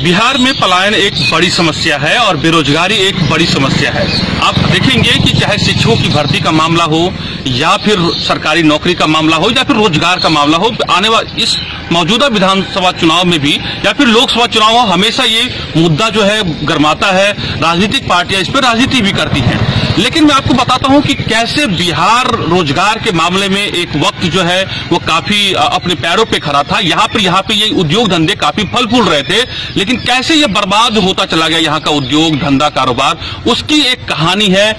बिहार में पलायन एक बड़ी समस्या है और बेरोजगारी एक बड़ी समस्या है। आप देखेंगे कि चाहे शिक्षकों की भर्ती का मामला हो या फिर सरकारी नौकरी का मामला हो या फिर रोजगार का मामला हो, आने वाले इस मौजूदा विधानसभा चुनाव में भी या फिर लोकसभा चुनाव हो, हमेशा ये मुद्दा जो है गरमाता है। राजनीतिक पार्टियां इस पर राजनीति भी करती हैं। लेकिन मैं आपको बताता हूं कि कैसे बिहार रोजगार के मामले में एक वक्त जो है वो काफी अपने पैरों पे खड़ा था। यहाँ पे ये उद्योग धंधे काफी फल फूल रहे थे, लेकिन कैसे ये बर्बाद होता चला गया यहाँ का उद्योग धंधा कारोबार, उसकी एक कहानी है।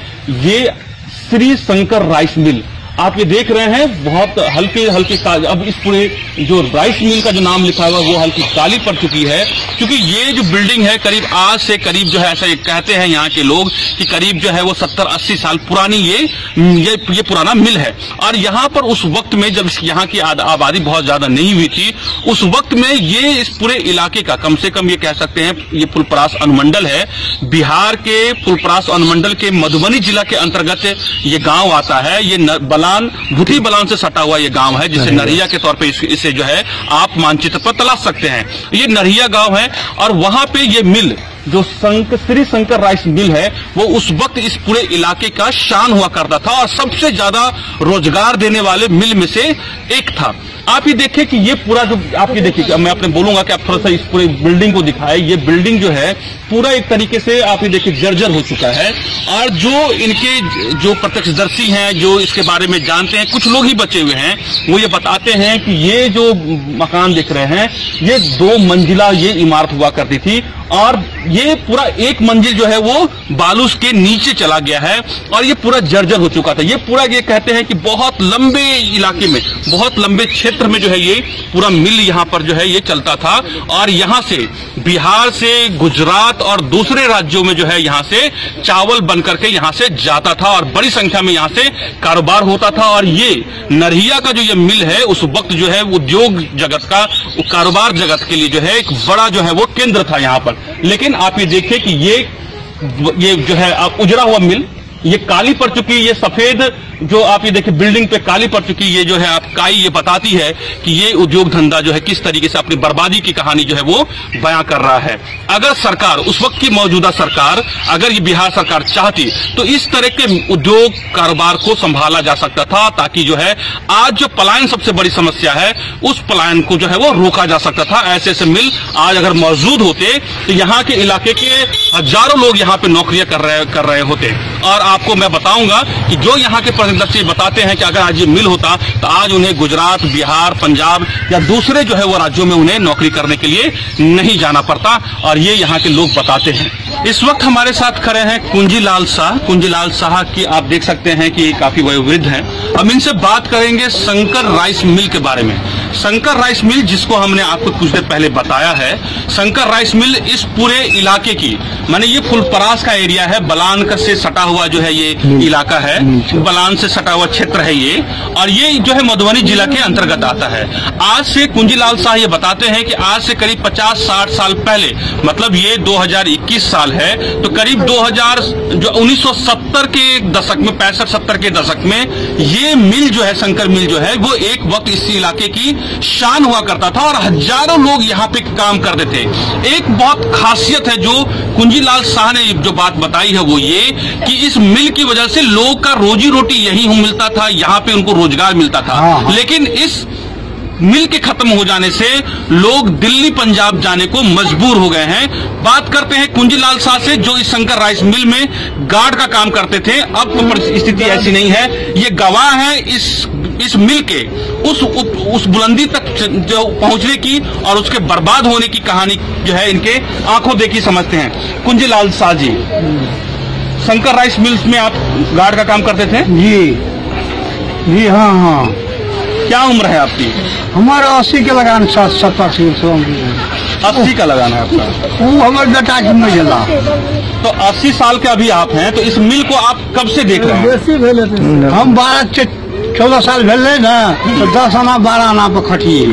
ये श्री शंकर राइस मिल आप ये देख रहे हैं, बहुत हल्के अब इस पूरे जो राइस मिल का जो नाम लिखा हुआ वो हल्की काली पड़ चुकी है, क्योंकि ये जो बिल्डिंग है करीब आज से करीब जो है ऐसा कहते हैं यहाँ के लोग कि करीब जो है वो 70-80 साल पुरानी ये पुराना मिल है। और यहाँ पर उस वक्त में जब यहाँ की आबादी बहुत ज्यादा नहीं हुई थी, उस वक्त में ये इस पूरे इलाके का कम से कम ये कह सकते हैं ये फुलपरास अनुमंडल है। बिहार के फुलपरास अनुमंडल के मधुबनी जिला के अंतर्गत ये गाँव आता है। ये भूठी बलान से सटा हुआ ये गांव है, जिसे नरहिया के तौर पे इसे जो है आप मानचित्र पर तलाश सकते हैं। ये नरहिया गांव है और वहां पे ये मिल जो श्री शंकर राइस मिल है वो उस वक्त इस पूरे इलाके का शान हुआ करता था और सबसे ज्यादा रोजगार देने वाले मिल में से एक था। आप ये देखिए कि ये पूरा जो आप ये देखिए, मैं अपने बोलूंगा कि आप थोड़ा सा इस पूरे बिल्डिंग को दिखाएं। ये बिल्डिंग जो है पूरा एक तरीके से आप ये देखिए जर्जर हो चुका है और जो इनके जो प्रत्यक्षदर्शी हैं, जो इसके बारे में जानते हैं, कुछ लोग ही बचे हुए हैं, वो ये बताते हैं कि ये जो मकान दिख रहे हैं ये 2 मंजिला ये इमारत हुआ करती थी और ये पूरा 1 मंजिल जो है वो बालू के नीचे चला गया है और ये पूरा जर्जर हो चुका था। ये पूरा ये कहते हैं कि बहुत लंबे इलाके में, बहुत लंबे क्षेत्र में जो है ये पूरा मिल यहाँ पर जो है ये चलता था और यहाँ से बिहार से गुजरात और दूसरे राज्यों में जो है यहाँ से चावल बन करके यहाँ से जाता था और बड़ी संख्या में यहाँ से कारोबार होता था। और ये नरहिया का जो ये मिल है उस वक्त जो है उद्योग जगत का, कारोबार जगत के लिए जो है एक बड़ा जो है वो केंद्र था यहाँ पर। लेकिन आप ये देखिए कि ये जो है उजड़ा हुआ मिल ये काली पड़ चुकी, ये सफेद जो आप ये देखिए बिल्डिंग पे काली पड़ चुकी, ये जो है आप काई ये बताती है कि ये उद्योग धंधा जो है किस तरीके से अपनी बर्बादी की कहानी जो है वो बयां कर रहा है। अगर सरकार, उस वक्त की मौजूदा सरकार, अगर ये बिहार सरकार चाहती तो इस तरह के उद्योग कारोबार को संभाला जा सकता था, ताकि जो है आज जो पलायन सबसे बड़ी समस्या है उस पलायन को जो है वो रोका जा सकता था। ऐसे ऐसे मिल आज अगर मौजूद होते तो यहाँ के इलाके के हजारों लोग यहाँ पे नौकरियां कर रहे होते। और आपको मैं बताऊंगा कि जो यहाँ के प्रतिनिधि बताते हैं कि अगर आज ये मिल होता तो आज उन्हें गुजरात, बिहार, पंजाब या दूसरे जो है वो राज्यों में उन्हें नौकरी करने के लिए नहीं जाना पड़ता, और ये यहाँ के लोग बताते हैं। इस वक्त हमारे साथ खड़े हैं कुंजीलाल शाह। कुंजीलाल शाह की आप देख सकते हैं कि काफी वयोवृद्ध हैं। हम इनसे बात करेंगे शंकर राइस मिल के बारे में। शंकर राइस मिल जिसको हमने आपको कुछ देर पहले बताया है, शंकर राइस मिल इस पूरे इलाके की, माने ये फुलपरास का एरिया है, बलान से सटा हुआ जो है ये इलाका है, बलान से सटा हुआ क्षेत्र है ये, और ये जो है मधुबनी जिला के अंतर्गत आता है। आज से कुंजीलाल शाह ये बताते हैं कि आज से करीब 50-60 साल पहले, मतलब ये 2021 साल है, तो करीब 1970 के दशक में, 65-70 के दशक में ये मिल जो है, शंकर मिल जो है वो एक वक्त इस इलाके की शान हुआ करता था और हजारों लोग यहाँ पे काम करते थे। एक बहुत खासियत है जो कुंजीलाल शाह ने जो बात बताई है वो ये कि इस मिल की वजह से लोग का रोजी रोटी यही मिलता था, यहाँ पे उनको रोजगार मिलता था। लेकिन इस मिल के खत्म हो जाने से लोग दिल्ली पंजाब जाने को मजबूर हो गए हैं। बात करते हैं कुंजीलाल शाह से जो इस शंकर राइस मिल में गार्ड का काम करते थे। अब स्थिति ऐसी नहीं है, ये गवाह है इस मिल के उस बुलंदी तक जो पहुंचने की और उसके बर्बाद होने की कहानी जो है इनके आंखों देखी समझते हैं। कुंजीलाल शाह जी, शंकर राइस मिल्स में आप गार्ड का काम करते थे? जी हाँ। क्या उम्र है आपकी? हमारा 80 का लगान, 80 का लगाना है आपका? वो हमारे बेटा की महिला। तो 80 साल के अभी आप हैं, तो इस मिल को आप कब से देख रहे हैं? हम 12-14 साल भेले ना, तो 10 आना 12 आना पर खटिए।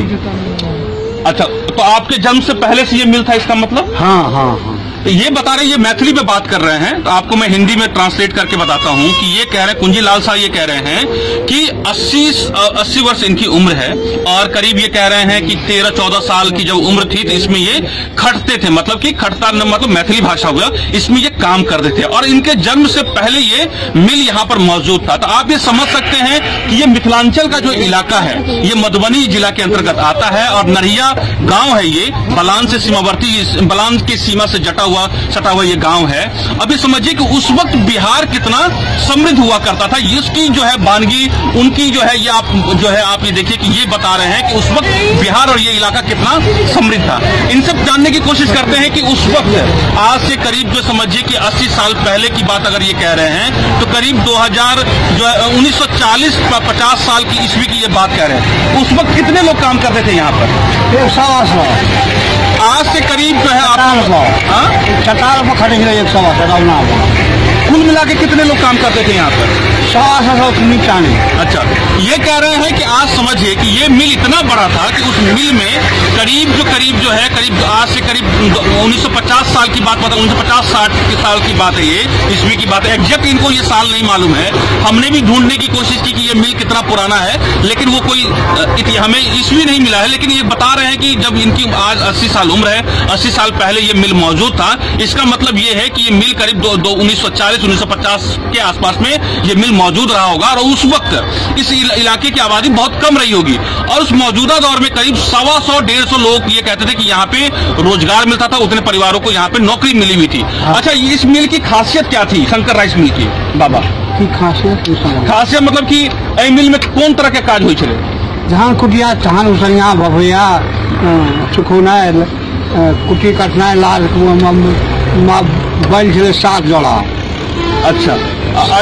अच्छा, तो आपके जन्म से पहले से ये मिल था इसका मतलब? हाँ। ये बता रहे, ये मैथिली में बात कर रहे हैं, तो आपको मैं हिंदी में ट्रांसलेट करके बताता हूँ कि ये कह रहे हैं, कुंजीलाल साहब ये कह रहे हैं कि 80 वर्ष इनकी उम्र है और करीब ये कह रहे हैं कि 13-14 साल की जब उम्र थी तो इसमें ये खटते थे, मतलब कि खटता मतलब मैथिली भाषा हुआ, इसमें ये काम करते थे और इनके जन्म से पहले ये मिल यहाँ पर मौजूद था। तो आप ये समझ सकते हैं कि ये मिथिलांचल का जो इलाका है ये मधुबनी जिला के अंतर्गत आता है और नरिया गांव है, ये बलान से सीमावर्ती, बलान की सीमा से सटा हुआ ये गांव है। अभी समझिए कि उस वक्त बिहार कितना समृद्ध हुआ करता था, इसकी जो है वानगी उनकी जो है, ये आप ये देखिए कि ये बता रहे हैं कि उस वक्त बिहार और ये इलाका कितना समृद्ध था। इन सब जानने की कोशिश करते हैं कि उस वक्त आज से करीब जो समझिए कि 80 साल पहले की बात अगर ये कह रहे हैं तो करीब 2000 जो 1940-50 साल की ईस्वी की ये बात कह रहे हैं। उस वक्त कितने लोग काम करते थे यहाँ पर? 100 आज से करीब जो है कुल मिला के कितने लोग काम करते थे यहाँ पर? 100 अच्छा, ये कह रहे हैं कि आज समझिए कि ये मिल इतना बड़ा था कि उस मिल में करीब जो है करीब आज से करीब 1950 साल की बात, मतलब 1950-60 साल की बात है, ये ईस्वी की बात है। एग्जैक्ट इनको ये साल नहीं मालूम है, हमने भी ढूंढने की कोशिश की कि ये मिल कितना पुराना है, लेकिन वो कोई हमें ईस्वी नहीं मिला है। लेकिन ये बता रहे हैं कि जब इनकी आज 80 साल उम्र है, 80 साल पहले ये मिल मौजूद था। इसका मतलब ये है कि ये मिल करीब 1940-1950 के आसपास में ये मिल मौजूद रहा होगा और उस वक्त इस इलाके की आबादी बहुत कम रही होगी और उस मौजूदा दौर में करीब 125-150 लोग ये कहते थे कि यहाँ पे रोजगार मिलता था, उतने परिवारों को यहाँ पे नौकरी मिली हुई थी। अच्छा, इस मिल की खासियत क्या थी, शंकर राइस मिल की बाबा? खासियत मतलब कि ए मिल में कौन तरह के काज हुई छे? धान कुटिया, धान उसनिया, भभैया, सुखोनाइ, कुटी कटनाइ, लाल बैल छे 7 जोड़ा। अच्छा,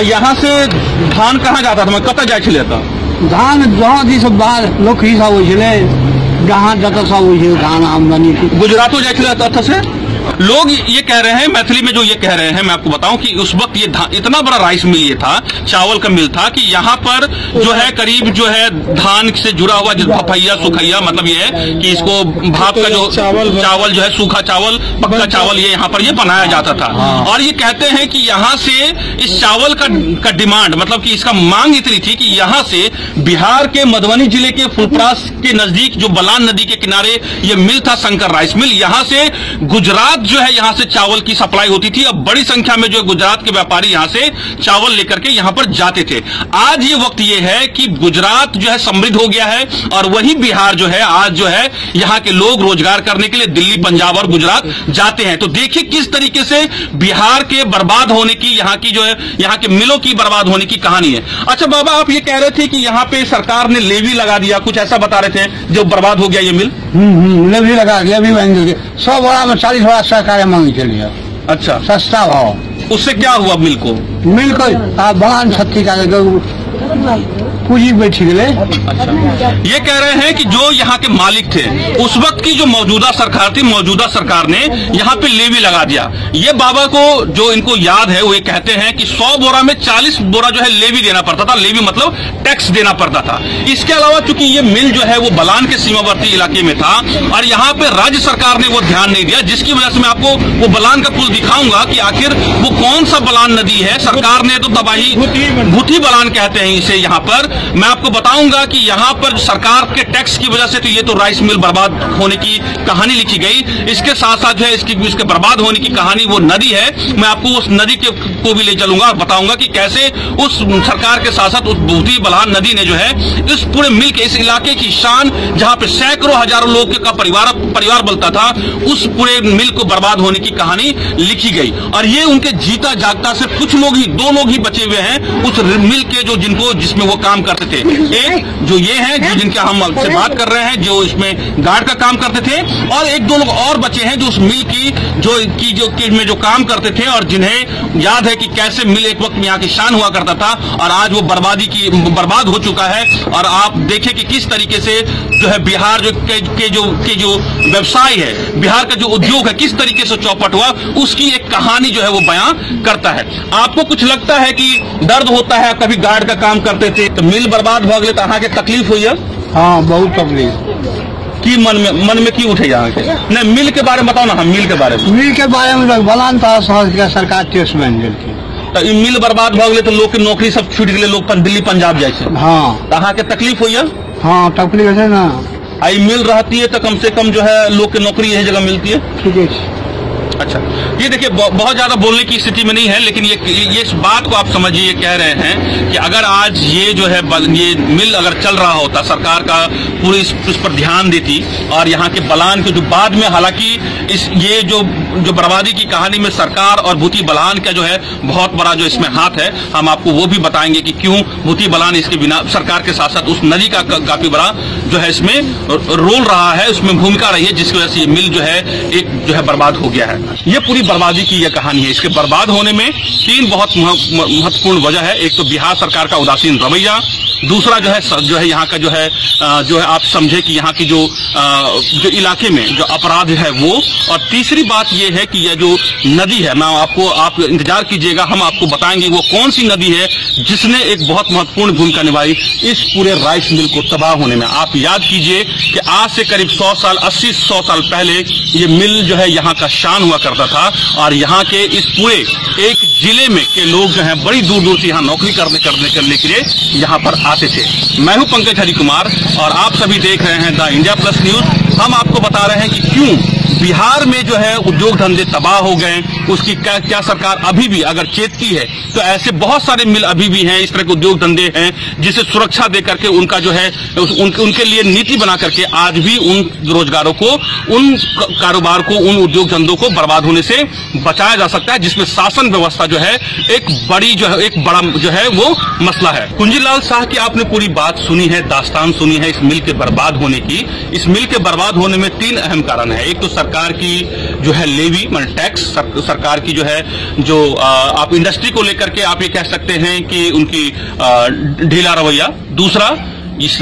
यहाँ से धान कहाँ जाता था, मैं कत जाए छे? धान जहाँ दी सब बाहर लोग ही सब होइ छे, जहाँ जत सब होइ छे धान आमदनी। गुजरातो जाए से लोग ये कह रहे हैं, मैथिली में जो ये कह रहे हैं, मैं आपको बताऊं कि उस वक्त ये इतना बड़ा राइस मिल ये था, चावल का मिल था कि यहाँ पर जो है करीब जो है धान से जुड़ा हुआ जिस भपैया सुखैया, मतलब ये है कि इसको भाप का जो चावल जो है, सूखा चावल, पक्का चावल, ये यहाँ पर ये बनाया जाता था। और ये कहते हैं कि यहाँ से इस चावल का डिमांड, मतलब कि इसका मांग इतनी थी कि यहाँ से बिहार के मधुबनी जिले के फुलपरास के नजदीक जो बलान नदी के किनारे ये मिल था, शंकर राइस मिल, यहाँ से गुजरात जो है यहाँ से चावल की सप्लाई होती थी। अब बड़ी संख्या में जो गुजरात के व्यापारी यहाँ से चावल लेकर के यहाँ पर जाते थे। आज ये वक्त ये है कि गुजरात जो है समृद्ध हो गया है और वही बिहार जो है आज जो है यहाँ के लोग रोजगार करने के लिए दिल्ली, पंजाब और गुजरात जाते हैं। तो देखिए किस तरीके से बिहार के बर्बाद होने की, यहाँ की जो है यहाँ के मिलों की बर्बाद होने की कहानी है। अच्छा बाबा, आप ये कह रहे थे कि यहाँ पे सरकार ने लेवी लगा दिया, कुछ ऐसा बता रहे थे, जो बर्बाद हो गया ये मिल? लेवी लगा, लेवी बन गई 100 बोरा में 40 बोरा सरकार मांगी चली। अच्छा, सस्ता भाव। उससे क्या हुआ मिल को? मिल को बड़ा क्षति का पूंजी बैठी गए। अच्छा, ये कह रहे हैं कि जो यहाँ के मालिक थे उस वक्त की जो मौजूदा सरकार थी, मौजूदा सरकार ने यहाँ पे लेवी लगा दिया। ये बाबा को जो इनको याद है वो ये कहते हैं कि 100 बोरा में 40 बोरा जो है लेवी देना पड़ता था। लेवी मतलब टैक्स देना पड़ता था। इसके अलावा चूंकि ये मिल जो है वो बलान के सीमावर्ती इलाके में था और यहाँ पे राज्य सरकार ने वो ध्यान नहीं दिया, जिसकी वजह से मैं आपको वो बलान का पुल दिखाऊंगा कि आखिर वो कौन सा बलान नदी है। सरकार ने तो तबाही, भूथी बलान कहते हैं इसे। यहाँ पर मैं आपको बताऊंगा कि यहाँ पर सरकार के टैक्स की वजह से तो ये तो राइस मिल बर्बाद होने की कहानी लिखी गई। इसके साथ साथ जो है इसके बर्बाद होने की कहानी वो नदी है। मैं आपको उस नदी को भी ले चलूंगा और बताऊंगा कि कैसे उस सरकार के साथ साथ उस भूथी बलान नदी ने जो है इस पूरे मिल के, इस इलाके की शान, जहाँ पे सैकड़ों हजारों लोग का परिवार बलता था, उस पूरे मिल को बर्बाद होने की कहानी लिखी गई। और ये उनके जीता जागता से कुछ लोग ही, 2 लोग ही बचे हुए हैं उस मिल के, जो जिसमें वो काम करते थे। एक जो ये हैं जो जिनके हम से बात कर रहे हैं, जो इसमें गार्ड का काम करते थे, और 1-2 लोग और बचे हैं जो उस मिल में जो काम करते थे और जिन्हें याद है कि कैसे मिल एक वक्त में यहाँ की शान हुआ करता था और आज वो बर्बाद हो चुका है। और आप देखें कि किस तरीके से जो है बिहार जो व्यवसाय है, बिहार का जो उद्योग है, किस तरीके से चौपट हुआ, उसकी एक कहानी जो है वो बयां करता है। आपको कुछ लगता है कि दर्द होता है? कभी गार्ड का काम करते थे तो मिल बर्बाद हो गए तो अहाँ के तकलीफ हुई है? हाँ, बहुत तकलीफ। की मन में की उठे यहाँ के? नहीं, मिल के बारे में बताओ ना। हम मिल के बारे में बलान था सरकार टेस्ट बन गई। तो मिल बर्बाद भ गए तो लोग की नौकरी सब छूट गए, लोग दिल्ली पंजाब जाए। हाँ, अहाँ के तकलीफ हुई है? हाँ तकलीफ है ना। आई मिल रहती है तो कम से कम जो है लोग की नौकरी यही जगह मिलती है। ठीक है। अच्छा, ये देखिए बहुत ज्यादा बोलने की स्थिति में नहीं है, लेकिन ये इस बात को आप समझिए, कह रहे हैं कि अगर आज ये जो है ये मिल अगर चल रहा होता, सरकार का पूरी इस पर ध्यान देती और यहाँ के बलान के जो बाद में, हालांकि ये जो बर्बादी की कहानी में सरकार और भूती बलान का जो है बहुत बड़ा जो इसमें हाथ है, हम आपको वो भी बताएंगे कि क्यों भूती बलान इसके बिना सरकार के साथ साथ उस नदी का काफी बड़ा जो है इसमें रोल रहा है, उसमें भूमिका रही है, जिसकी वजह से ये मिल जो है एक जो है बर्बाद हो गया है। ये पूरी बर्बादी की यह कहानी है। इसके बर्बाद होने में 3 बहुत महत्वपूर्ण वजह है। एक तो बिहार सरकार का उदासीन रवैया, दूसरा जो है यहाँ का जो है आप समझे कि यहाँ की जो इलाके में जो अपराध है वो, और तीसरी बात ये है कि यह जो नदी है, मैं आप इंतजार कीजिएगा, हम आपको बताएंगे वो कौन सी नदी है जिसने एक बहुत महत्वपूर्ण भूमिका निभाई इस पूरे राइस मिल को तबाह होने में। आप याद कीजिए कि आज से करीब 100 साल 80-100 साल पहले ये मिल जो है यहाँ का शान हुआ करता था, और यहाँ के इस पूरे एक जिले में के लोग जो हैं बड़ी दूर दूर से यहाँ नौकरी करने के लिए यहाँ पर आते थे। मैं हूं पंकज हरिकुमार और आप सभी देख रहे हैं द इंडिया प्लस न्यूज। हम आपको बता रहे हैं कि क्यों बिहार में जो है उद्योग धंधे तबाह हो गए, उसकी क्या सरकार अभी भी अगर चेतती है तो ऐसे बहुत सारे मिल अभी भी हैं, इस तरह के उद्योग धंधे हैं जिसे सुरक्षा दे करके उनका जो है उनके लिए नीति बना करके आज भी उन रोजगारों को, उन कारोबार को, उन उद्योग धंधों को बर्बाद होने से बचाया जा सकता है, जिसमें शासन व्यवस्था जो है एक बड़ा जो है वो मसला है। कुंजीलाल शाह की आपने पूरी बात सुनी है, दास्तान सुनी है इस मिल के बर्बाद होने की। इस मिल के बर्बाद होने में 3 अहम कारण है। एक तो सरकार की जो है लेवी मतलब टैक्स, सरकार की जो है आप इंडस्ट्री को लेकर के आप ये कह सकते हैं कि उनकी ढीला रवैया, दूसरा इस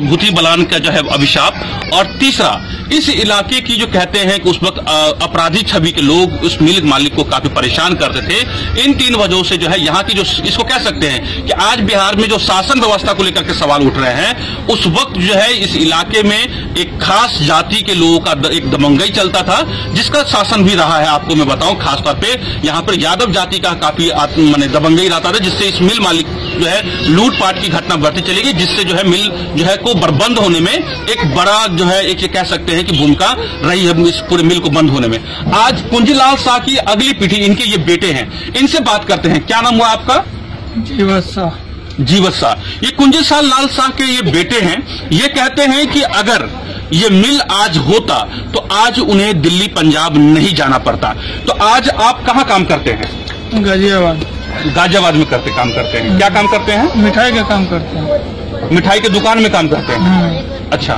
भूती बलान का जो है अभिशाप, और तीसरा इस इलाके की जो कहते हैं कि उस वक्त अपराधी छवि के लोग उस मिल मालिक को काफी परेशान करते थे। इन 3 वजहों से जो है यहाँ की जो इसको कह सकते हैं कि आज बिहार में जो शासन व्यवस्था को लेकर के सवाल उठ रहे हैं, उस वक्त जो है इस इलाके में एक खास जाति के लोगों का एक दबंगई चलता था, जिसका शासन भी रहा है। आपको मैं बताऊं, खासतौर पे यहाँ पर यादव जाति का काफी दबंगई रहता था, जिससे इस मिल मालिक जो है लूटपाट की घटना बढ़ती चली गई, जिससे जो है मिल जो है को बंद होने में एक बड़ा जो है एक कह सकते हैं कि भूमिका रही है इस पूरे मिल को बंद होने में। आज कुंजीलाल शाह की अगली पीढ़ी, इनके ये बेटे हैं, इनसे बात करते हैं। क्या नाम हुआ आपका? जीवत शाह। ये कुंजीलाल शाह के ये बेटे हैं। ये कहते हैं कि अगर ये मिल आज होता तो आज उन्हें दिल्ली पंजाब नहीं जाना पड़ता। तो आज आप कहाँ काम करते हैं? गाजियाबाद में काम करते हैं। क्या काम करते हैं? मिठाई का काम करते हैं। मिठाई के दुकान में काम करते हैं। अच्छा,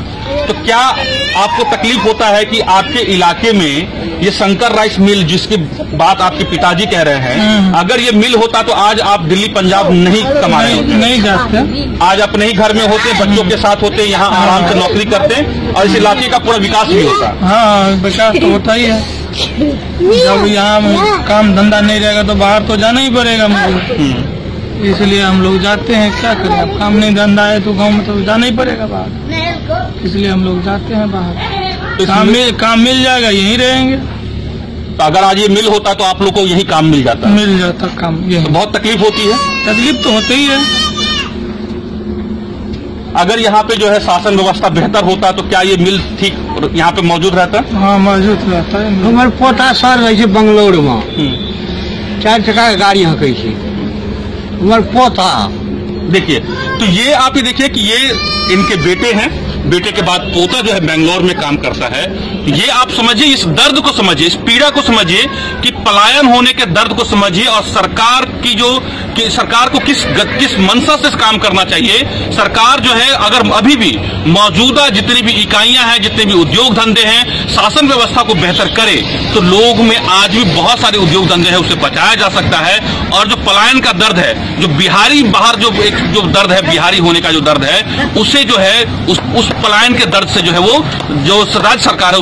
तो क्या आपको तकलीफ होता है कि आपके इलाके में ये शंकर राइस मिल, जिसकी बात आपके पिताजी कह रहे हैं, अगर ये मिल होता तो आज आप दिल्ली पंजाब नहीं कमा रहे होते? नहीं जाते, आज अपने ही घर में होते, बच्चों के साथ होते, यहाँ आराम से नौकरी करते और इस इलाके का पूरा विकास भी होता। हाँ, विकास तो होता ही है। जब यहाँ काम धंधा नहीं रहेगा तो बाहर तो जाना ही पड़ेगा मुझे, इसलिए हम लोग जाते हैं। क्या करें, अब काम नहीं धंधा है तो गाँव में तो जाना ही पड़ेगा बाहर, इसलिए हम लोग जाते हैं बाहर। काम मिल जाएगा, यहीं रहेंगे। तो अगर आज ये मिल होता तो आप लोग को यही काम मिल जाता? मिल जाता काम। ये तो बहुत तकलीफ होती है? तकलीफ तो होती ही है। अगर यहाँ पे जो है शासन व्यवस्था बेहतर होता तो क्या ये मिल ठीक यहाँ पे मौजूद रहता? हाँ, मौजूद रहता है। हमारे पोता सर रहे बंगलोर में 4 चक्का गाड़ी यहाँ कैसे हमारे पोता। देखिए, तो ये आप ही देखिए कि ये इनके बेटे हैं, बेटे के बाद पोता जो है बेंगलोर में काम करता है। ये आप समझिए, इस दर्द को समझिए, इस पीड़ा को समझिए कि पलायन होने के दर्द को समझिए, और सरकार की सरकार को किस मंशा से काम करना चाहिए। सरकार जो है अगर अभी भी मौजूदा जितनी भी इकाइयां हैं, जितने भी उद्योग धंधे हैं, शासन व्यवस्था को बेहतर करे तो लोग में आज भी बहुत सारे उद्योग धंधे हैं, उसे बचाया जा सकता है। और जो पलायन का दर्द है, जो बिहारी बाहर जो दर्द है, बिहारी होने का जो दर्द है, उसे जो है उस पलायन के दर्द से जो है वो जो राज्य सरकार है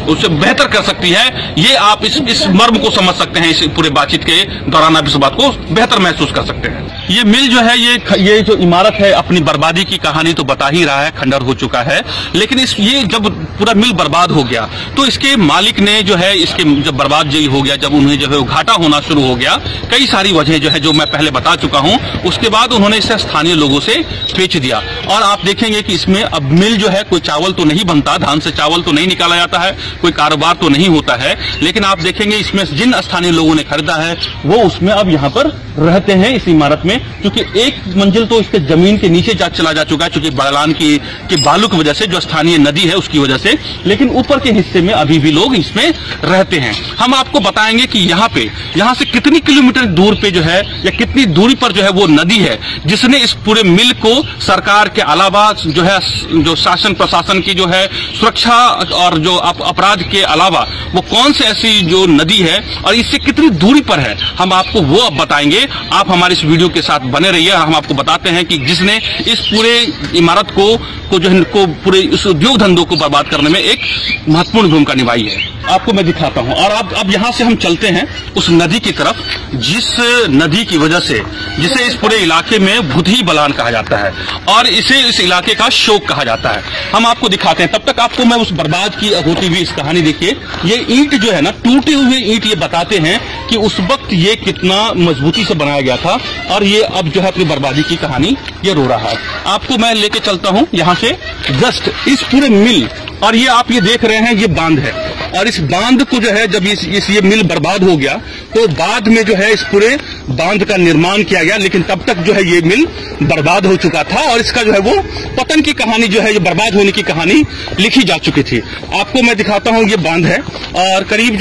उसे बेहतर कर सकती है। ये आप इस मर्म को समझ सकते हैं। इस पूरे बातचीत के दौरान आप इस बात को बेहतर महसूस कर सकते हैं। ये मिल जो है, ये जो इमारत है, अपनी बर्बादी की कहानी तो बता ही रहा है, खंडर हो चुका है। लेकिन ये जब पूरा मिल बर्बाद हो गया। तो इसके मालिक ने जो है इसके जब बर्बाद जो हो गया, जब उन्हें जो है घाटा होना शुरू हो गया, कई सारी वजह जो है जो मैं पहले बता चुका हूं, उसके बाद उन्होंने इसे स्थानीय लोगों से बेच दिया। और आप देखेंगे कि इसमें अब मिल जो है, कोई चावल तो नहीं बनता, धान से चावल तो नहीं निकाला जाता है, कोई कारोबार तो नहीं होता है, लेकिन आप देखेंगे इसमें जिन स्थानीय लोगों ने खरीदा है वो उसमें अब यहाँ पर रहते हैं इस इमारत में, क्योंकि एक मंजिल तो इसके जमीन के नीचे चला जा चुका है, क्योंकि बड़लान की बालू की वजह से, जो स्थानीय नदी है उसकी वजह से, लेकिन ऊपर के हिस्से में अभी भी लोग इसमें रहते हैं। हम आपको बताएंगे कि यहाँ से कितनी किलोमीटर दूर पे जो है या कितनी दूरी पर जो है वो नदी है जिसने इस पूरे मिल को सरकार के अलावा जो है, जो शासन प्रशासन की जो है सुरक्षा और जो अपराध के अलावा वो कौन से ऐसी जो नदी है और इससे कितनी दूरी पर है, हम आपको वो अब बताएंगे। आप हमारे इस वीडियो के साथ बने रहिए। हम आपको बताते हैं कि जिसने इस पूरे इमारत को जो है पूरे इस उद्योग धंधों को बर्बाद करने में एक महत्वपूर्ण भूमिका निभाई है। आपको मैं दिखाता हूं। और अब यहाँ से हम चलते हैं उस नदी की तरफ, जिस नदी की वजह से, जिसे इस पूरे इलाके में भूतही बलान कहा जाता है और इसे इस इलाके का शोक कहा जाता है। हम आपको दिखाते हैं। तब तक आपको मैं उस बर्बाद की होती हुई इस कहानी, देखिए ये ईंट जो है ना, टूटे हुए ईंट ये बताते हैं कि उस वक्त ये कितना मजबूती से बनाया गया था और ये अब जो है अपनी बर्बादी की कहानी ये रो रहा है। आपको मैं लेके चलता हूं यहाँ से जस्ट इस पूरे मिल, और ये आप ये देख रहे हैं ये बांध है, और इस बांध को जो है जब ये मिल बर्बाद हो गया तो बाद में जो है इस पूरे बांध का निर्माण किया गया, लेकिन तब तक जो है ये मिल बर्बाद हो चुका था और इसका जो है वो पतन की कहानी जो है, ये बर्बाद होने की कहानी लिखी जा चुकी थी। आपको मैं दिखाता हूँ, ये बांध है और करीब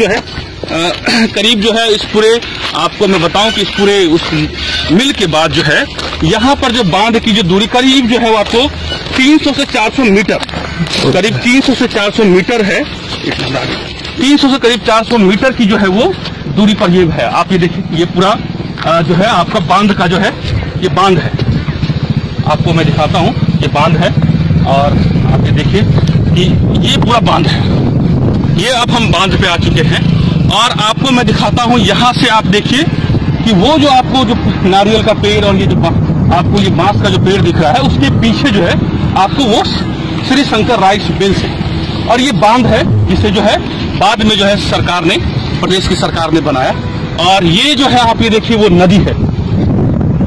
जो है इस पूरे, आपको मैं बताऊं कि इस पूरे उस मिल के बाद जो है यहाँ पर जो बांध की जो दूरी करीब जो है वो आपको 300 से 400 मीटर, करीब 300 से 400 मीटर है, 300 से करीब 400 मीटर की जो है वो दूरी पर ये है। आप ये देखिए, ये पूरा जो है आपका बांध का जो है ये बांध है। आपको मैं दिखाता हूँ, ये बांध है और आप ये देखिए कि ये पूरा बांध है। ये अब हम बांध पे आ चुके हैं और आपको मैं दिखाता हूँ, यहाँ से आप देखिए कि वो जो आपको जो नारियल का पेड़ और ये जो आपको ये बांस का जो पेड़ दिख रहा है, उसके पीछे जो है आपको वो श्री शंकर राइस मिल्स है और ये बांध है जिसे जो है बाद में जो है सरकार ने, प्रदेश की सरकार ने बनाया। और ये जो है आप ये देखिए वो नदी है,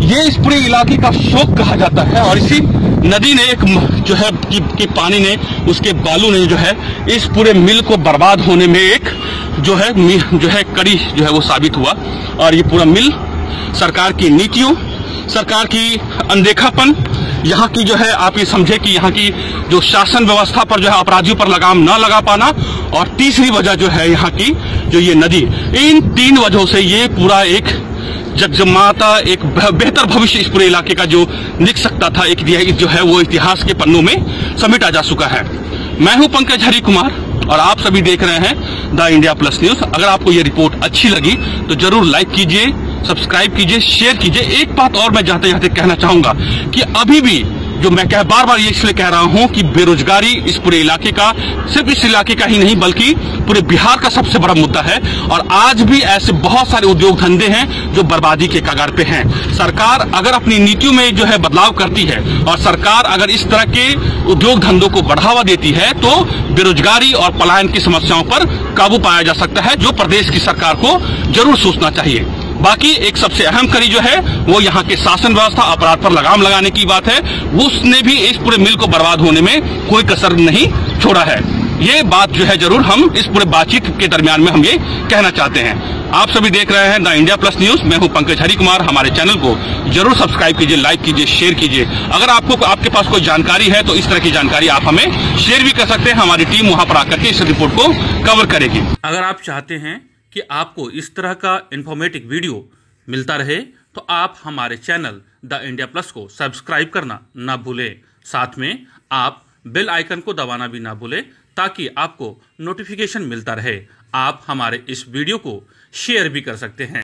ये इस पूरे इलाके का शोक कहा जाता है और इसी नदी ने एक जो है कि पानी ने, उसके बालू ने जो है इस पूरे मिल को बर्बाद होने में एक जो है कड़ी जो है वो साबित हुआ। और ये पूरा मिल सरकार की नीतियों, सरकार की अनदेखापन, यहाँ की जो है आप ये समझे कि यहाँ की जो शासन व्यवस्था पर जो है अपराधियों पर लगाम न लगा पाना, और तीसरी वजह जो है यहाँ की जो ये नदी, इन तीन वजहों से ये पूरा एक जगजमाता एक बेहतर भविष्य इस पूरे इलाके का जो लिख सकता था, एक जो है वो इतिहास के पन्नों में समेटा जा चुका है। मैं हूं पंकज हरि कुमार और आप सभी देख रहे हैं द इंडिया प्लस न्यूज। अगर आपको ये रिपोर्ट अच्छी लगी तो जरूर लाइक कीजिए, सब्सक्राइब कीजिए, शेयर कीजिए। एक बात और मैं जाते जाते कहना चाहूंगा कि अभी भी जो मैं बार बार ये इसलिए कह रहा हूं कि बेरोजगारी इस पूरे इलाके का, सिर्फ इस इलाके का ही नहीं बल्कि पूरे बिहार का सबसे बड़ा मुद्दा है और आज भी ऐसे बहुत सारे उद्योग धंधे हैं जो बर्बादी के कगार पे हैं। सरकार अगर अपनी नीतियों में जो है बदलाव करती है और सरकार अगर इस तरह के उद्योग धंधों को बढ़ावा देती है तो बेरोजगारी और पलायन की समस्याओं पर काबू पाया जा सकता है, जो प्रदेश की सरकार को जरूर सोचना चाहिए। बाकी एक सबसे अहम कड़ी जो है वो यहाँ के शासन व्यवस्था, अपराध पर लगाम लगाने की बात है। उसने भी इस पूरे मिल को बर्बाद होने में कोई कसर नहीं छोड़ा है। ये बात जो है जरूर हम इस पूरे बातचीत के दरमियान में हम ये कहना चाहते हैं। आप सभी देख रहे हैं द इंडिया प्लस न्यूज। मैं हूं पंकज हरि कुमार। हमारे चैनल को जरूर सब्सक्राइब कीजिए, लाइक कीजिए, शेयर कीजिए। अगर आपके पास कोई जानकारी है तो इस तरह की जानकारी आप हमें शेयर भी कर सकते हैं। हमारी टीम वहां पर आकर के इस रिपोर्ट को कवर करेगी। अगर आप चाहते हैं कि आपको इस तरह का इंफॉर्मेटिव वीडियो मिलता रहे तो आप हमारे चैनल द इंडिया प्लस को सब्सक्राइब करना ना भूलें। साथ में आप बेल आइकन को दबाना भी ना भूलें ताकि आपको नोटिफिकेशन मिलता रहे। आप हमारे इस वीडियो को शेयर भी कर सकते हैं।